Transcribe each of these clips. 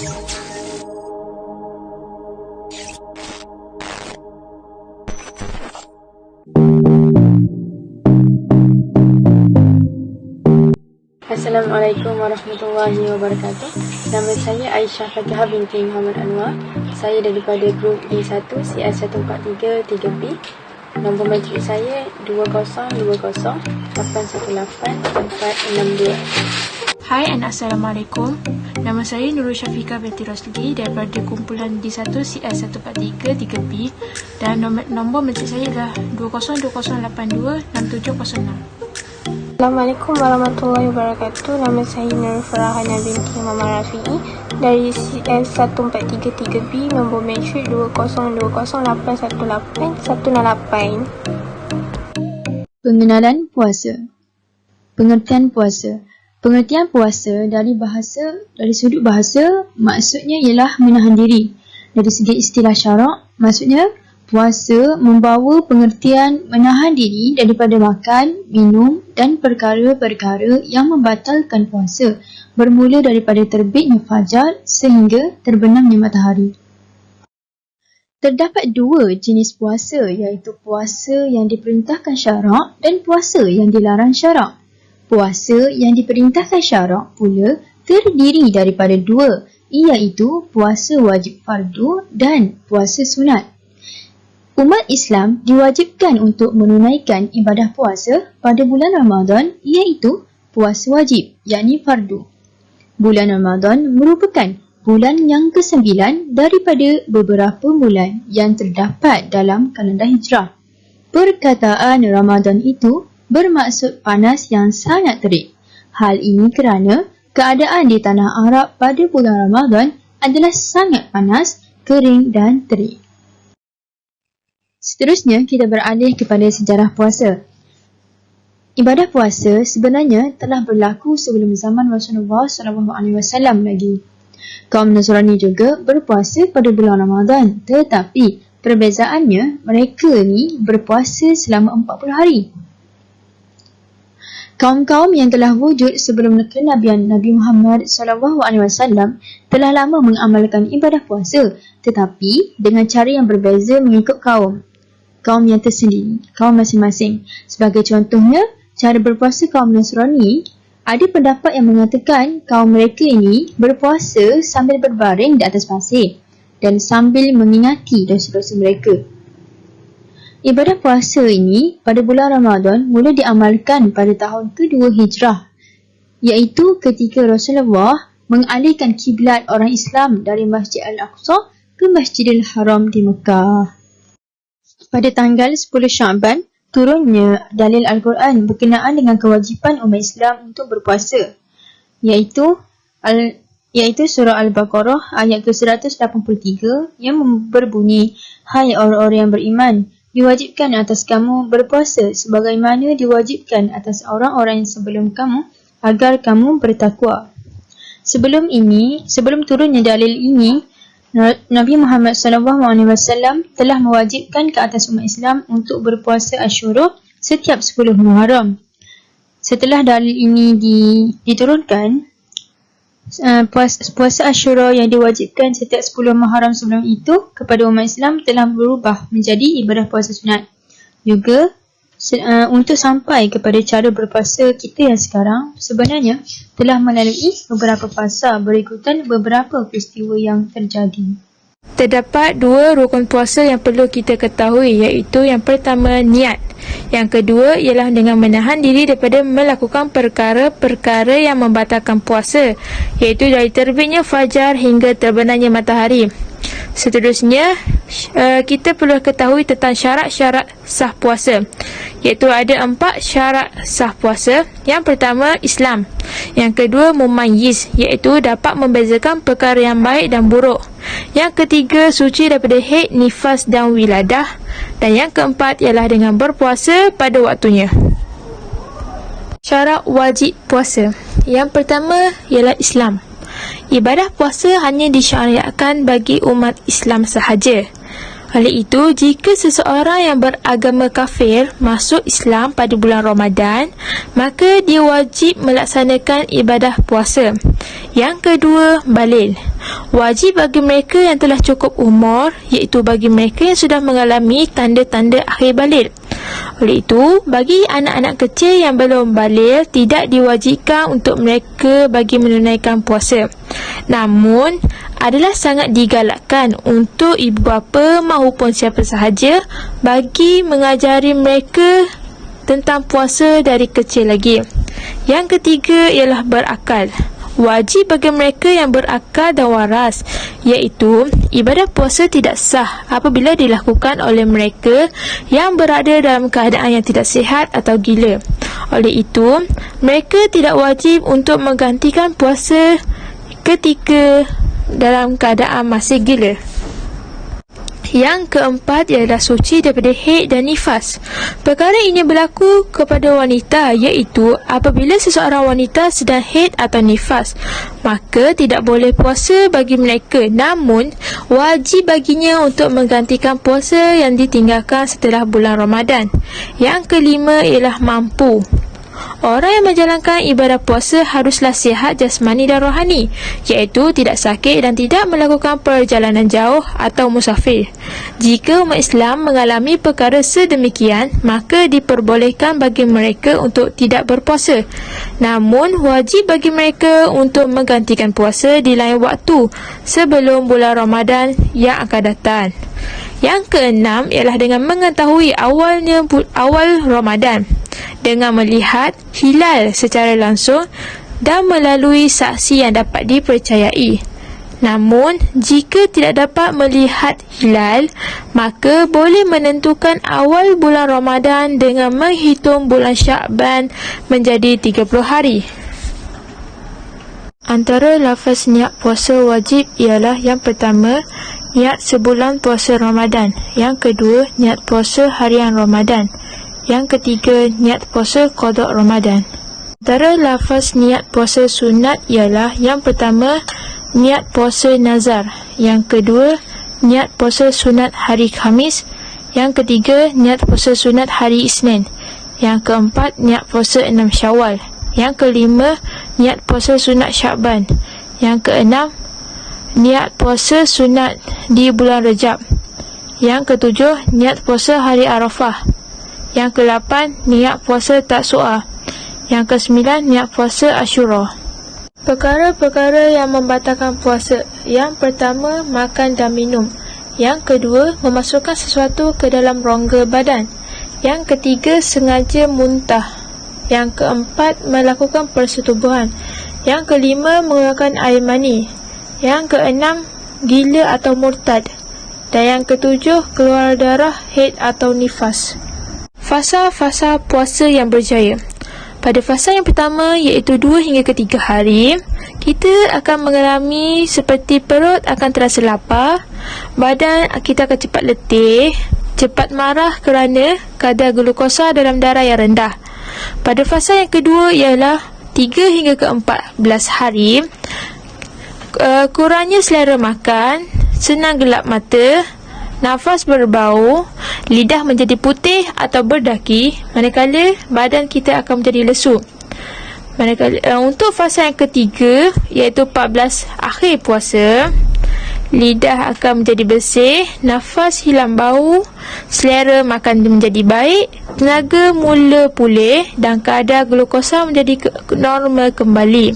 Assalamualaikum warahmatullahi wabarakatuh. Nama saya Aisyah Fatihah binti Muhammad Anwar. Saya daripada grup D1 CR143 3B. Nombor matrik saya 2020818462. Hai and Assalamualaikum. Nama saya Nurul Syafiqah binti Rosli daripada kumpulan D1 CR143 3B dan nombor matrik saya adalah 2020826706. Assalamualaikum warahmatullahi wabarakatuh. Nama saya Nur Farahana binti Muhammad Rafi'i dari CL1433B, nombor matrik 2020818108. Pengenalan puasa. Pengertian puasa. Pengertian puasa dari sudut bahasa maksudnya ialah menahan diri. Dari segi istilah syarak, maksudnya puasa membawa pengertian menahan diri daripada makan, minum dan perkara-perkara yang membatalkan puasa, bermula daripada terbitnya fajar sehingga terbenamnya matahari. Terdapat dua jenis puasa, iaitu puasa yang diperintahkan syarak dan puasa yang dilarang syarak. Puasa yang diperintahkan syarak pula terdiri daripada dua, iaitu puasa wajib fardu dan puasa sunat. Umat Islam diwajibkan untuk menunaikan ibadah puasa pada bulan Ramadan, iaitu puasa wajib, yakni fardu. Bulan Ramadan merupakan bulan yang ke-9 daripada beberapa bulan yang terdapat dalam kalender hijrah. Perkataan Ramadan itu bermaksud panas yang sangat terik. Hal ini kerana keadaan di tanah Arab pada bulan Ramadan adalah sangat panas, kering dan terik. Seterusnya, kita beralih kepada sejarah puasa. Ibadah puasa sebenarnya telah berlaku sebelum zaman Rasulullah SAW lagi. Kaum Nasrani juga berpuasa pada bulan Ramadan, tetapi perbezaannya mereka ni berpuasa selama 40 hari. Kaum-kaum yang telah wujud sebelum kenabian Nabi Muhammad SAW telah lama mengamalkan ibadah puasa, tetapi dengan cara yang berbeza mengikut kaum yang tersendiri, kaum masing-masing. Sebagai contohnya, cara berpuasa kaum Nasrani, ada pendapat yang mengatakan kaum mereka ini berpuasa sambil berbaring di atas pasir dan sambil mengingati dosa-dosa mereka. Ibadah puasa ini pada bulan Ramadan mula diamalkan pada tahun kedua Hijrah, iaitu ketika Rasulullah mengalihkan kiblat orang Islam dari Masjid Al-Aqsa ke Masjidil Haram di Mekah. Pada tanggal 10 Sya'ban, turunnya dalil Al-Quran berkenaan dengan kewajipan umat Islam untuk berpuasa, iaitu surah Al-Baqarah ayat ke-183 yang berbunyi, "Hai orang-orang yang beriman, diwajibkan atas kamu berpuasa sebagaimana diwajibkan atas orang-orang yang sebelum kamu agar kamu bertakwa." Sebelum turunnya dalil ini, Nabi Muhammad SAW telah mewajibkan ke atas umat Islam untuk berpuasa Asyura setiap 10 Muharram. Setelah dalil ini diturunkan, puasa Asyura yang diwajibkan setiap 10 Muharram sebelum itu kepada umat Islam telah berubah menjadi ibadah puasa sunat. Juga untuk sampai kepada cara berpuasa kita yang sekarang, sebenarnya telah melalui beberapa fasa berikutan beberapa peristiwa yang terjadi. Terdapat dua rukun puasa yang perlu kita ketahui, iaitu yang pertama niat. Yang kedua ialah dengan menahan diri daripada melakukan perkara-perkara yang membatalkan puasa, iaitu dari terbitnya fajar hingga terbenamnya matahari. Seterusnya, kita perlu ketahui tentang syarat-syarat sah puasa, iaitu ada 4 syarat sah puasa. Yang pertama, Islam. Yang kedua, mumayyiz, iaitu dapat membezakan perkara yang baik dan buruk. Yang ketiga, suci daripada haid, nifas dan wiladah. Dan yang keempat ialah dengan berpuasa pada waktunya. Syarat wajib puasa. Yang pertama ialah Islam. Ibadah puasa hanya disyariatkan bagi umat Islam sahaja. Oleh itu, jika seseorang yang beragama kafir masuk Islam pada bulan Ramadan, maka dia wajib melaksanakan ibadah puasa. Yang kedua, balil. Wajib bagi mereka yang telah cukup umur, iaitu bagi mereka yang sudah mengalami tanda-tanda akhir balil. Oleh itu, bagi anak-anak kecil yang belum balil, tidak diwajibkan untuk mereka bagi menunaikan puasa. Namun, adalah sangat digalakkan untuk ibu bapa maupun siapa sahaja bagi mengajari mereka tentang puasa dari kecil lagi. Yang ketiga ialah berakal. Wajib bagi mereka yang berakal dan waras, iaitu ibadah puasa tidak sah apabila dilakukan oleh mereka yang berada dalam keadaan yang tidak sihat atau gila. Oleh itu, mereka tidak wajib untuk menggantikan puasa ketika dalam keadaan masih gila. Yang keempat ialah suci daripada haid dan nifas. Perkara ini berlaku kepada wanita, iaitu apabila seseorang wanita sedang haid atau nifas, maka tidak boleh puasa bagi mereka, namun wajib baginya untuk menggantikan puasa yang ditinggalkan setelah bulan Ramadan. Yang kelima ialah mampu. Orang yang menjalankan ibadah puasa haruslah sihat jasmani dan rohani, iaitu tidak sakit dan tidak melakukan perjalanan jauh atau musafir. Jika umat Islam mengalami perkara sedemikian, maka diperbolehkan bagi mereka untuk tidak berpuasa. Namun, wajib bagi mereka untuk menggantikan puasa di lain waktu sebelum bulan Ramadan yang akan datang. Yang keenam ialah dengan mengetahui awal Ramadan, dengan melihat hilal secara langsung dan melalui saksi yang dapat dipercayai. Namun, jika tidak dapat melihat hilal, maka boleh menentukan awal bulan Ramadan dengan menghitung bulan Sya'ban menjadi 30 hari. Antara lafaz niat puasa wajib ialah yang pertama, niat sebulan puasa Ramadan. Yang kedua, niat puasa harian Ramadan. Yang ketiga, niat puasa qada Ramadan. Antara lafaz niat puasa sunat ialah yang pertama, niat puasa nazar. Yang kedua, niat puasa sunat hari Khamis. Yang ketiga, niat puasa sunat hari Isnin. Yang keempat, niat puasa 6 Syawal. Yang kelima, niat puasa sunat Sya'ban. Yang keenam, niat puasa sunat di bulan Rejab. Yang ketujuh, niat puasa hari Arafah. Yang ke-8, niat puasa Tasu'ah. Yang ke-9, niat puasa Ashura. Perkara-perkara yang membatalkan puasa. Yang pertama, makan dan minum. Yang kedua, memasukkan sesuatu ke dalam rongga badan. Yang ketiga, sengaja muntah. Yang keempat, melakukan persetubuhan. Yang kelima, mengeluarkan air mani. Yang keenam, gila atau murtad. Dan yang ketujuh, keluar darah, haid atau nifas. Fasa-fasa puasa yang berjaya. Pada fasa yang pertama, iaitu 2 hingga ke 3 hari, kita akan mengalami seperti perut akan terasa lapar, badan kita akan cepat letih, cepat marah kerana kadar glukosa dalam darah yang rendah. Pada fasa yang kedua ialah 3 hingga ke 14 hari, kurangnya selera makan, senang gelap mata, nafas berbau, lidah menjadi putih atau berdaki, manakala badan kita akan menjadi lesu. Untuk fasa yang ketiga, iaitu 14 akhir puasa, lidah akan menjadi bersih, nafas hilang bau, selera makan menjadi baik, tenaga mula pulih dan kadar glukosa menjadi normal kembali.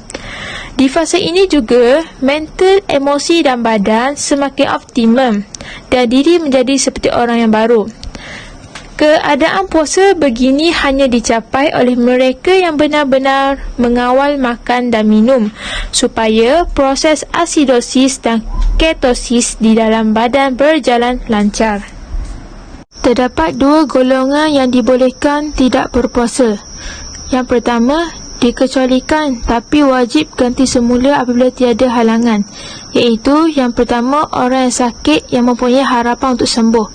Di fasa ini juga, mental, emosi dan badan semakin optimum dan diri menjadi seperti orang yang baru. Keadaan puasa begini hanya dicapai oleh mereka yang benar-benar mengawal makan dan minum supaya proses asidosis dan ketosis di dalam badan berjalan lancar. Terdapat 2 golongan yang dibolehkan tidak berpuasa. Yang pertama, dikecualikan tapi wajib ganti semula apabila tiada halangan, iaitu yang pertama, orang yang sakit yang mempunyai harapan untuk sembuh.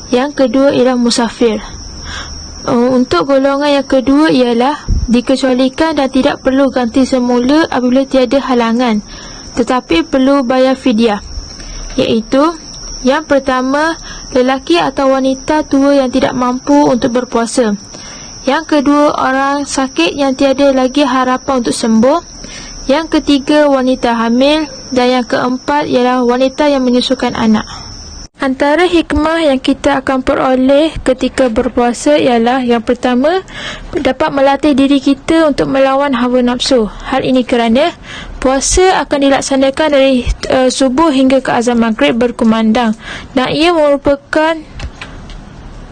Yang kedua ialah musafir. Untuk golongan yang kedua ialah dikecualikan dan tidak perlu ganti semula apabila tiada halangan, tetapi perlu bayar fidyah, iaitu yang pertama, lelaki atau wanita tua yang tidak mampu untuk berpuasa. Yang kedua, orang sakit yang tiada lagi harapan untuk sembuh. Yang ketiga, wanita hamil. Dan yang keempat ialah wanita yang menyusukan anak. Antara hikmah yang kita akan peroleh ketika berpuasa ialah yang pertama, dapat melatih diri kita untuk melawan hawa nafsu. Hal ini kerana puasa akan dilaksanakan dari subuh hingga ke azan maghrib berkumandang, dan ia merupakan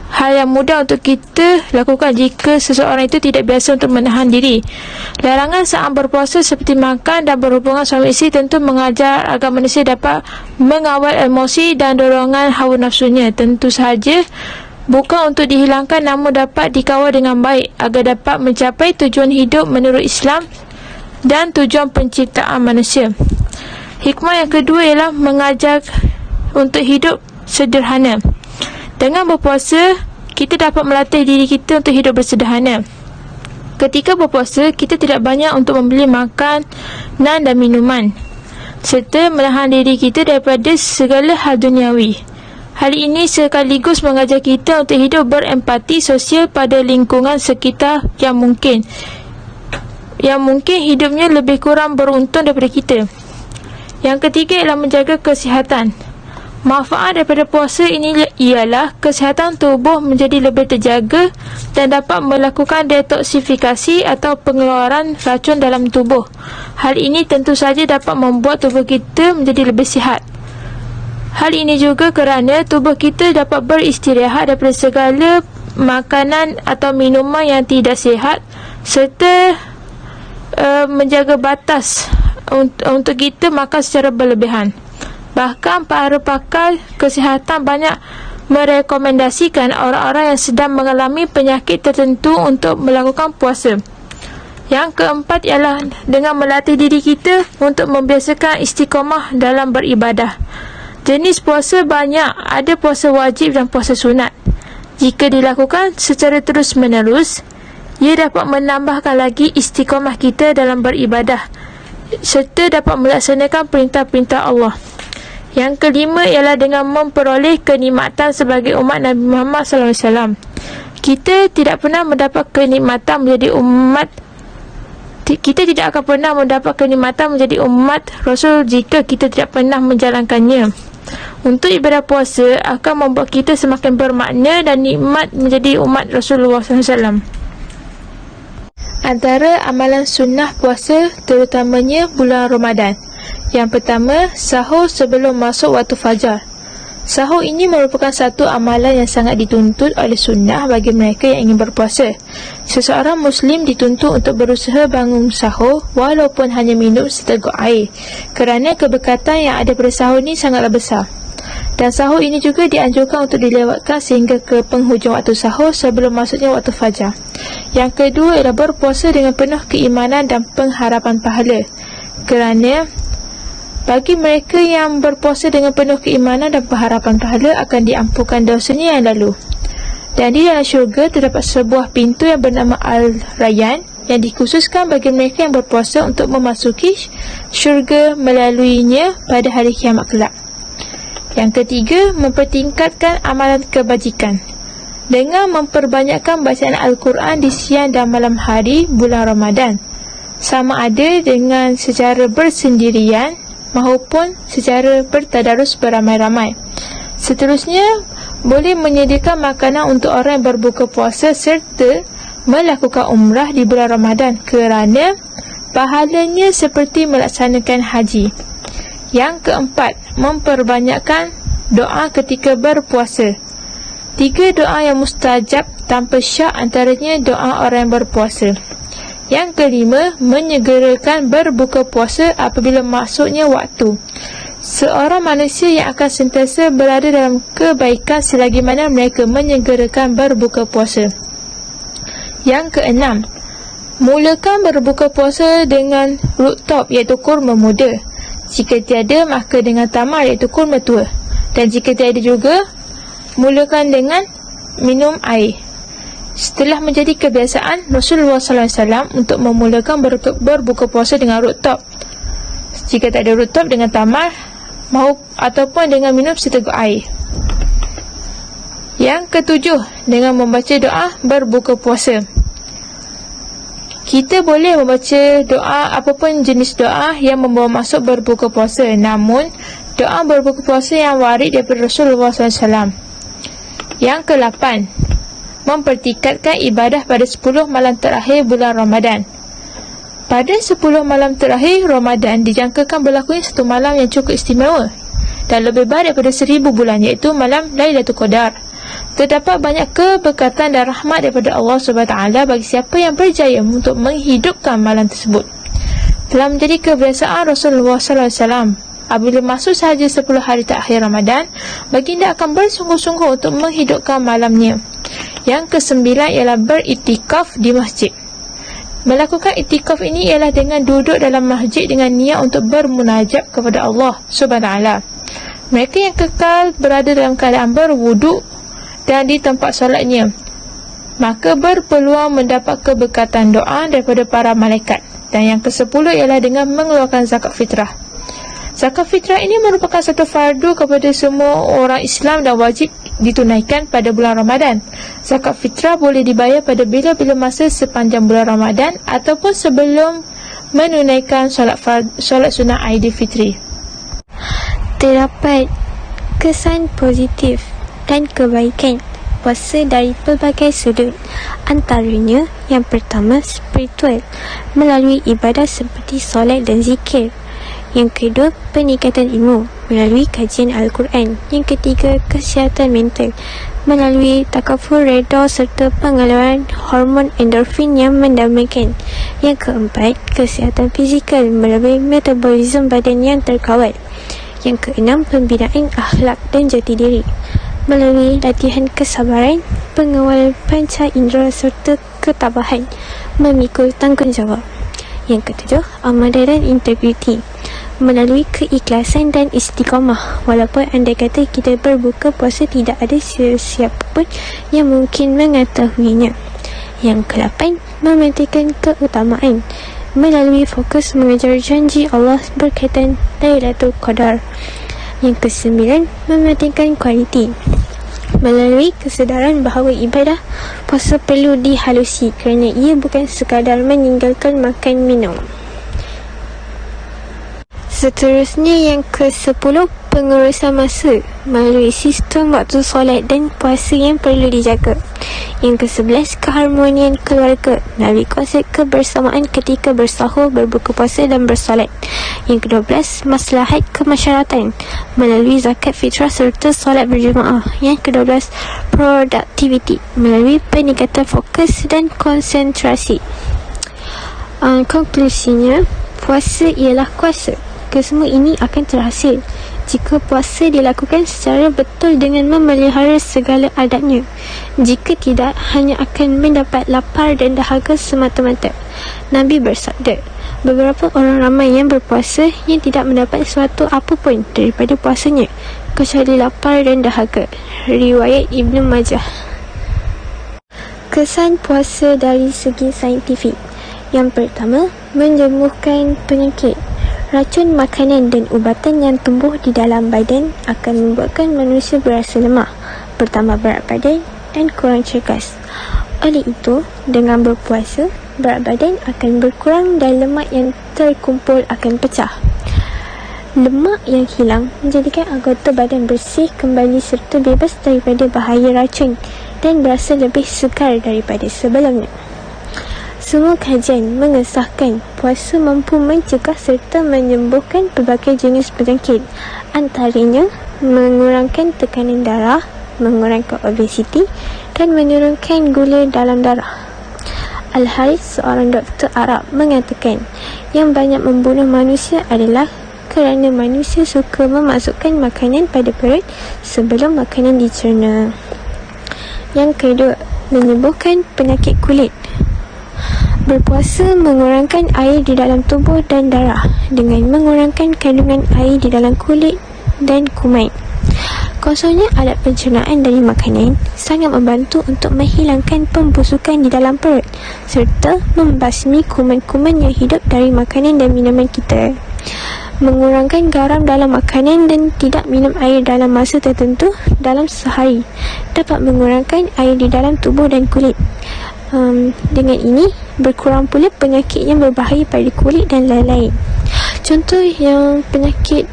hal yang mudah untuk kita lakukan jika seseorang itu tidak biasa untuk menahan diri. Larangan saat berpuasa seperti makan dan berhubungan suami isteri tentu mengajar agar manusia dapat mengawal emosi dan dorongan hawa nafsunya. Tentu sahaja bukan untuk dihilangkan, namun dapat dikawal dengan baik agar dapat mencapai tujuan hidup menurut Islam dan tujuan penciptaan manusia. Hikmah yang kedua ialah mengajar untuk hidup sederhana. Dengan berpuasa, kita dapat melatih diri kita untuk hidup bersederhana. Ketika berpuasa, kita tidak banyak untuk membeli makanan dan minuman, serta menahan diri kita daripada segala hal duniawi. Hal ini sekaligus mengajar kita untuk hidup berempati sosial pada lingkungan sekitar yang mungkin hidupnya lebih kurang beruntung daripada kita. Yang ketiga ialah menjaga kesihatan. Manfaat daripada puasa ini ialah kesihatan tubuh menjadi lebih terjaga dan dapat melakukan detoksifikasi atau pengeluaran racun dalam tubuh. Hal ini tentu saja dapat membuat tubuh kita menjadi lebih sihat. Hal ini juga kerana tubuh kita dapat beristirahat daripada segala makanan atau minuman yang tidak sihat, serta menjaga batas untuk kita makan secara berlebihan. Bahkan para pakar kesihatan banyak merekomendasikan orang-orang yang sedang mengalami penyakit tertentu untuk melakukan puasa. Yang keempat ialah dengan melatih diri kita untuk membiasakan istiqamah dalam beribadah. Jenis puasa banyak, ada puasa wajib dan puasa sunat. Jika dilakukan secara terus-menerus, ia dapat menambahkan lagi istiqamah kita dalam beribadah, serta dapat melaksanakan perintah-perintah Allah. Yang kelima ialah dengan memperoleh kenikmatan sebagai umat Nabi Muhammad SAW. Kita tidak pernah mendapat kenikmatan menjadi umat Kita tidak akan pernah mendapat kenikmatan menjadi umat Rasul jika kita tidak pernah menjalankannya. Untuk ibadah puasa akan membuat kita semakin bermakna dan nikmat menjadi umat Rasulullah SAW. Antara amalan sunnah puasa terutamanya bulan Ramadan. Yang pertama, sahur sebelum masuk waktu fajar. Sahur ini merupakan satu amalan yang sangat dituntut oleh sunnah bagi mereka yang ingin berpuasa. Seseorang Muslim dituntut untuk berusaha bangun sahur walaupun hanya minum seteguk air, kerana keberkatan yang ada pada sahur ini sangatlah besar. Dan sahur ini juga dianjurkan untuk dilewatkan sehingga ke penghujung waktu sahur sebelum masuknya waktu fajar. Yang kedua ialah berpuasa dengan penuh keimanan dan pengharapan pahala, kerana bagi mereka yang berpuasa dengan penuh keimanan dan pengharapan pahala akan diampunkan dosanya yang lalu. Dan di dalam syurga terdapat sebuah pintu yang bernama Al-Rayyan yang dikhususkan bagi mereka yang berpuasa untuk memasuki syurga melaluinya pada hari kiamat kelak. Yang ketiga, mempertingkatkan amalan kebajikan dengan memperbanyakkan bacaan Al-Quran di siang dan malam hari bulan Ramadan, sama ada dengan secara bersendirian maupun secara bertadarus beramai-ramai. Seterusnya, boleh menyediakan makanan untuk orang yang berbuka puasa serta melakukan umrah di bulan Ramadan kerana pahalanya seperti melaksanakan haji. Yang keempat, memperbanyakkan doa ketika berpuasa. 3 doa yang mustajab tanpa syak, antaranya doa orang yang berpuasa. Yang kelima, menyegerakan berbuka puasa apabila masuknya waktu. Seorang manusia yang akan sentiasa berada dalam kebaikan selagi mana mereka menyegerakan berbuka puasa. Yang keenam, mulakan berbuka puasa dengan rutop iaitu kurma muda. Jika tiada, maka dengan tamar iaitu kurma tua. Dan jika tiada juga, mulakan dengan minum air. Setelah menjadi kebiasaan Rasulullah SAW untuk memulakan berbuka puasa dengan rutop. Jika tak ada rutop, dengan tamar ataupun dengan minum seteguk air. Yang ketujuh, dengan membaca doa berbuka puasa. Kita boleh membaca doa, apapun jenis doa yang membawa masuk berbuka puasa. Namun, doa berbuka puasa yang warid daripada Rasulullah SAW. Yang ke-8, mempertingkatkan ibadah pada 10 malam terakhir bulan Ramadan. Pada 10 malam terakhir Ramadan dijangkakan berlakunya satu malam yang cukup istimewa dan lebih baik daripada 1000 bulan, iaitu malam Lailatul Qadar. Terdapat banyak keberkatan dan rahmat daripada Allah SWT bagi siapa yang berjaya untuk menghidupkan malam tersebut. Telah menjadi kebiasaan Rasulullah SAW, apabila masuk sahaja 10 hari terakhir Ramadan, baginda akan bersungguh-sungguh untuk menghidupkan malamnya. Yang ke-9 ialah beriktikaf di masjid. Melakukan iktikaf ini ialah dengan duduk dalam masjid dengan niat untuk bermunajat kepada Allah SWT. Mereka yang kekal berada dalam keadaan berwuduk dan di tempat solatnya, maka berpeluang mendapat keberkatan doa daripada para malaikat. Dan yang ke-10 ialah dengan mengeluarkan zakat fitrah. Zakat fitrah ini merupakan satu fardu kepada semua orang Islam dan wajib ditunaikan pada bulan Ramadan. Zakat fitrah boleh dibayar pada bila-bila masa sepanjang bulan Ramadan ataupun sebelum menunaikan solat sunnah Aidilfitri. Terdapat kesan positif dan kebaikan puasa dari pelbagai sudut. Antaranya, yang pertama, spiritual, melalui ibadah seperti solat dan zikir. Yang kedua, peningkatan ilmu melalui kajian Al-Quran. Yang ketiga, kesihatan mental melalui takafur reda serta pengeluaran hormon endorfin yang mendamaikan. Yang keempat, kesihatan fizikal melalui metabolisme badan yang terkawal. Yang keenam, pembinaan akhlak dan jati diri melalui latihan kesabaran, pengawal panca indera serta ketabahan, memikul tanggungjawab. Yang ketujuh, amalan dan integriti melalui keikhlasan dan istiqamah. Walaupun andai kata kita berbuka puasa, tidak ada sesiapa pun yang mungkin mengetahuinya. Yang ke-8, mementingkan keutamaan melalui fokus mengejar janji Allah berkaitan Lailatul Qadar. Yang ke-9, mementingkan kualiti melalui kesedaran bahawa ibadah puasa perlu dihalusi kerana ia bukan sekadar meninggalkan makan minum. Seterusnya, yang ke-10, pengurusan masa melalui sistem waktu solat dan puasa yang perlu dijaga. Yang ke-11, keharmonian keluarga melalui konsep kebersamaan ketika bersahur, berbuka puasa dan bersolat. Yang ke-12, maslahat kemasyarakatan melalui zakat fitrah serta solat berjemaah. Yang ke-12, productivity melalui peningkatan fokus dan konsentrasi. Konklusinya, puasa ialah kuasa. Kesemua ini akan terhasil jika puasa dilakukan secara betul dengan memelihara segala adabnya. Jika tidak, hanya akan mendapat lapar dan dahaga semata-mata. Nabi bersabda, beberapa orang ramai yang berpuasa yang tidak mendapat sesuatu apapun daripada puasanya kecuali lapar dan dahaga. Riwayat Ibnu Majah. Kesan puasa dari segi saintifik. Yang pertama, menyembuhkan penyakit. Racun makanan dan ubatan yang tumbuh di dalam badan akan membuatkan manusia berasa lemah, bertambah berat badan dan kurang cergas. Oleh itu, dengan berpuasa, berat badan akan berkurang dan lemak yang terkumpul akan pecah. Lemak yang hilang menjadikan anggota badan bersih kembali serta bebas daripada bahaya racun dan berasa lebih segar daripada sebelumnya. Semua kajian mengesahkan puasa mampu mencegah serta menyembuhkan pelbagai jenis penyakit, antaranya mengurangkan tekanan darah, mengurangkan obesiti dan menurunkan gula dalam darah. Al-Harith, seorang doktor Arab, mengatakan yang banyak membunuh manusia adalah kerana manusia suka memasukkan makanan pada perut sebelum makanan dicerna. Yang kedua, menyembuhkan penyakit kulit. Berpuasa mengurangkan air di dalam tubuh dan darah dengan mengurangkan kandungan air di dalam kulit dan kuman. Kosongnya alat pencernaan dari makanan sangat membantu untuk menghilangkan pembusukan di dalam perut serta membasmi kuman-kuman yang hidup dari makanan dan minuman kita. Mengurangkan garam dalam makanan dan tidak minum air dalam masa tertentu dalam sehari dapat mengurangkan air di dalam tubuh dan kulit. Dengan ini, berkurang pula penyakit yang berbahaya pada kulit dan lain-lain. Contoh yang penyakitnya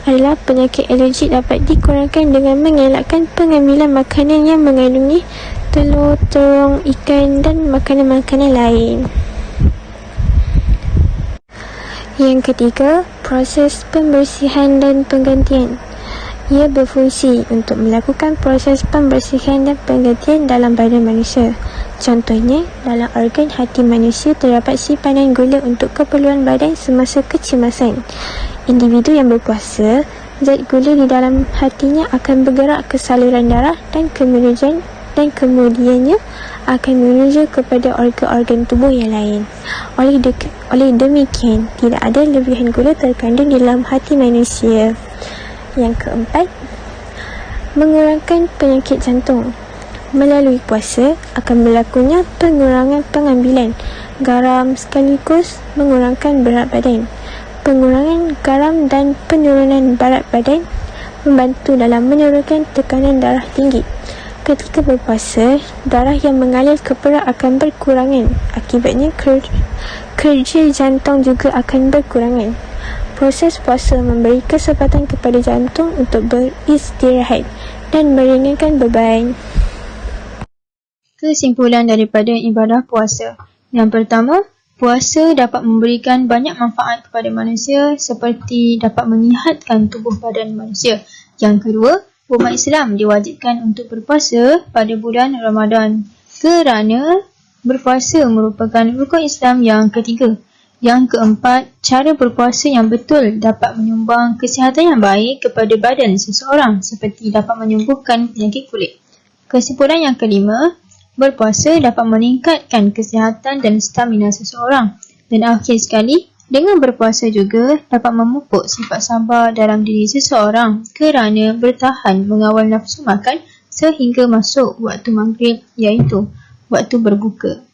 adalah penyakit alergik dapat dikurangkan dengan mengelakkan pengambilan makanan yang mengandungi telur, terung, ikan dan makanan-makanan lain. Yang ketiga, proses pembersihan dan penggantian. Ia berfungsi untuk melakukan proses pembersihan dan penggantian dalam badan manusia. Contohnya, dalam organ hati manusia terdapat simpanan gula untuk keperluan badan semasa kecemasan. Individu yang berpuasa, zat gula di dalam hatinya akan bergerak ke saluran darah dan kemudiannya akan menuju kepada organ-organ tubuh yang lain. Oleh demikian, tidak ada lebihan gula terkandung di dalam hati manusia. Yang keempat, mengurangkan penyakit jantung. Melalui puasa akan berlakunya pengurangan pengambilan garam sekaligus mengurangkan berat badan. Pengurangan garam dan penurunan berat badan membantu dalam menurunkan tekanan darah tinggi. Ketika berpuasa, darah yang mengalir ke perut akan berkurangan. Akibatnya, kerja jantung juga akan berkurangan. Proses puasa memberi kesempatan kepada jantung untuk beristirahat dan meringankan beban. Kesimpulan daripada ibadah puasa. Yang pertama, puasa dapat memberikan banyak manfaat kepada manusia seperti dapat menyihatkan tubuh badan manusia. Yang kedua, umat Islam diwajibkan untuk berpuasa pada bulan Ramadan kerana berpuasa merupakan rukun Islam yang ketiga. Yang keempat, cara berpuasa yang betul dapat menyumbang kesihatan yang baik kepada badan seseorang seperti dapat menyembuhkan penyakit kulit. Kesimpulan yang kelima, berpuasa dapat meningkatkan kesihatan dan stamina seseorang. Dan akhir sekali, dengan berpuasa juga dapat memupuk sifat sabar dalam diri seseorang kerana bertahan mengawal nafsu makan sehingga masuk waktu maghrib, iaitu waktu berbuka.